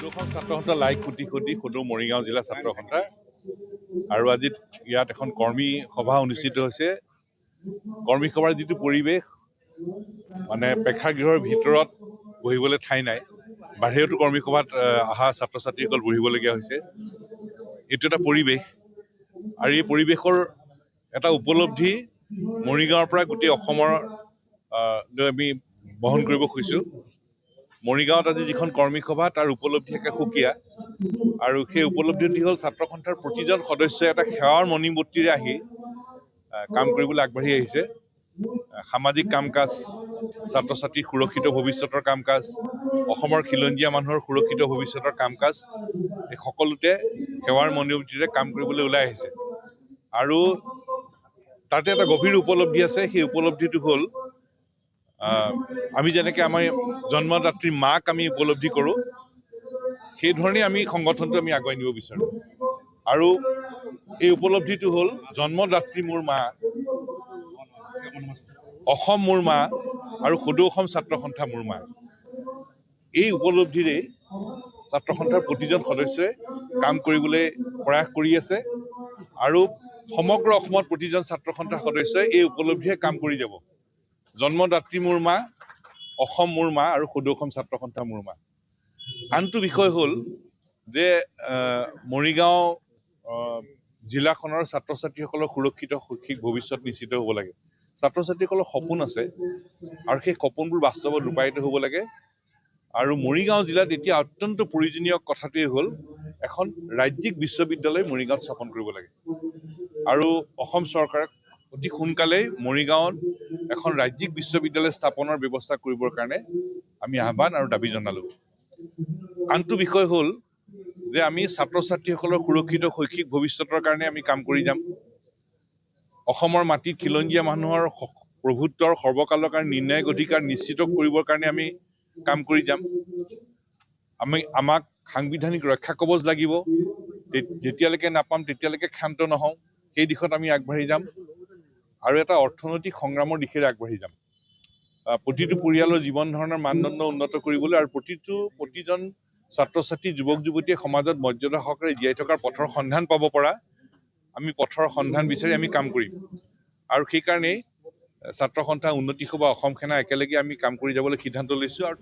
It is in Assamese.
দুখন ছাত্ৰ সন্থা লাইক কোটি কোটি সদৌ মৰিগাঁও জিলা ছাত্ৰ সন্থা আৰু আজি ইয়াত এখন কৰ্মী সভা অনুষ্ঠিত হৈছে। কৰ্মী সভাৰ যিটো পৰিৱেশ মানে প্ৰেক্ষাগৃহৰ ভিতৰত বহিবলৈ ঠাই নাই, বাহিৰতো কৰ্মী সভাত অহা ছাত্ৰ ছাত্ৰীসকল বহিবলগীয়া হৈছে। এইটো এটা পৰিৱেশ আৰু এই পৰিৱেশৰ এটা উপলব্ধি মৰিগাঁৱৰ পৰা গোটেই অসমৰ আমি বহন কৰিব খুজিছোঁ। মৰিগাঁৱত আজি যিখন কৰ্মী সভা তাৰ উপলব্ধি একে সুকীয়া আৰু সেই উপলব্ধিটি হ'ল ছাত্ৰ সন্থাৰ প্ৰতিজন সদস্যই এটা সেৱাৰ মণিমূৰ্তিৰে আহি কাম কৰিবলৈ আগবাঢ়ি আহিছে। সামাজিক কাম কাজ, ছাত্ৰ ছাত্ৰীৰ সুৰক্ষিত ভৱিষ্যতৰ কাম কাজ, অসমৰ খিলঞ্জীয়া মানুহৰ সুৰক্ষিত ভৱিষ্যতৰ কাম কাজ, এই সকলোতে সেৱাৰ মণিমূৰ্তিৰে কাম কৰিবলৈ ওলাই আহিছে। আৰু তাতে এটা গভীৰ উপলব্ধি আছে। সেই উপলব্ধিটো হ'ল আমি যেনেকৈ আমাৰ জন্মদাত্ৰীৰ মাক আমি উপলব্ধি কৰোঁ, সেই ধৰণেই আমি সংগঠনটো আমি আগুৱাই নিব বিচাৰোঁ। আৰু এই উপলব্ধিটো হ'ল জন্মদাত্ৰী মোৰ মা, অসম মোৰ মা আৰু সদৌ অসম ছাত্ৰ সন্থা মোৰ মা। এই উপলব্ধিৰে ছাত্ৰ সন্থাৰ প্ৰতিজন সদস্যই কাম কৰিবলৈ প্ৰয়াস কৰি আছে আৰু সমগ্ৰ অসমত প্ৰতিজন ছাত্ৰ সন্থাৰ সদস্যই এই উপলব্ধিৰে কাম কৰি যাব। জন্মদাত্ৰী মোৰ মা, অসম মোৰ মা আৰু সদৌ অসম ছাত্ৰ সন্থা মোৰ মা। আনটো বিষয় হ'ল যে মৰিগাঁও জিলাখনৰ ছাত্ৰ ছাত্ৰীসকলৰ সুৰক্ষিত শৈক্ষিক ভৱিষ্যত নিশ্চিত হ'ব লাগে। ছাত্ৰ ছাত্ৰীসকলৰ সপোন আছে আৰু সেই সপোনবোৰ বাস্তৱত ৰূপায়িত হ'ব লাগে। আৰু মৰিগাঁও জিলাত এতিয়া অত্যন্ত প্ৰয়োজনীয় কথাটোৱেই হ'ল এখন ৰাজ্যিক বিশ্ববিদ্যালয় মৰিগাঁৱত স্থাপন কৰিব লাগে। আৰু অসম চৰকাৰক অতি সোনকালেই মৰিগাঁৱত এখন ৰাজ্যিক বিশ্ববিদ্যালয় স্থাপনৰ ব্যৱস্থা কৰিবৰ কাৰণে আমি আহ্বান আৰু দাবী জনালোঁ। আনটো বিষয় হ'ল যে আমি ছাত্ৰ ছাত্ৰীসকলৰ সুৰক্ষিত শৈক্ষিক ভৱিষ্যতৰ কাৰণে আমি কাম কৰি যাম। অসমৰ মাটিত খিলঞ্জীয়া মানুহৰ প্ৰভুত্বৰ সৰ্বকালৰ কাৰণে নিৰ্ণায়ক অধিকাৰ নিশ্চিত কৰিবৰ কাৰণে আমি কাম কৰি যাম। আমাক সাংবিধানিক ৰক্ষা কৱচ লাগিব। যেতিয়ালৈকে নাপাম তেতিয়ালৈকে ক্ষান্ত নহওঁ। সেই দিশত আমি আগবাঢ়ি যাম আৰু এটা অৰ্থনৈতিক সংগ্ৰামৰ দিশেৰে আগবাঢ়ি যাম। প্ৰতিটো পৰিয়ালৰ জীৱন ধাৰণৰ মানদণ্ড উন্নত কৰিবলৈ আৰু প্ৰতিজন ছাত্ৰ ছাত্ৰী যুৱক যুৱতীয়ে সমাজত মৰ্যাদা সহকাৰে জীয়াই থকাৰ পথৰ সন্ধান পাব পৰা আমি পথৰ সন্ধান বিচাৰি আমি কাম কৰিম। আৰু সেইকাৰণেই ছাত্ৰ সন্থা, উন্নতি সভা, অসম সেনা একেলগে আমি কাম কৰি যাবলৈ সিদ্ধান্ত লৈছোঁ। আৰু